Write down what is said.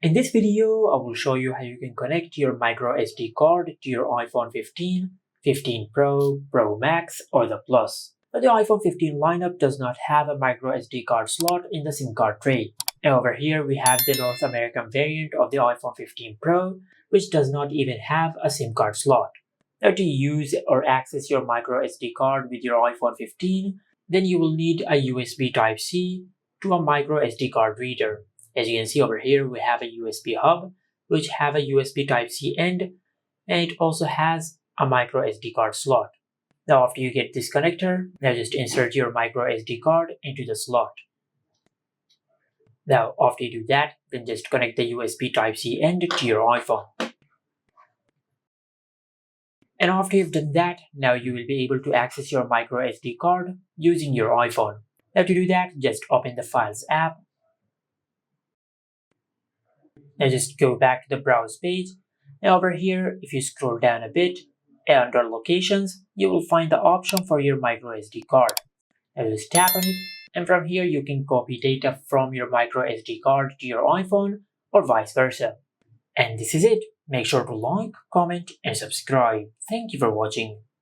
In this video, I will show you how you can connect your microSD card to your iPhone 15, 15 Pro, Pro Max, or the Plus. But the iPhone 15 lineup does not have a microSD card slot in the SIM card tray. And over here, we have the North American variant of the iPhone 15 Pro, which does not even have a SIM card slot. Now, to use or access your microSD card with your iPhone 15, then you will need a USB Type-C to a microSD card reader. As you can see over here, we have a USB hub, which have a USB Type-C end, and it also has a microSD card slot. Now, after you get this connector, now just insert your microSD card into the slot. Now, after you do that, then just connect the USB Type-C end to your iPhone. And after you've done that, now you will be able to access your microSD card using your iPhone. Now, to do that, just open the Files app. Now just go back to the browse page. Now over here, if you scroll down a bit, under locations, you will find the option for your microSD card. Now just tap on it, and from here you can copy data from your microSD card to your iPhone or vice versa. And this is it. Make sure to like, comment, and subscribe. Thank you for watching.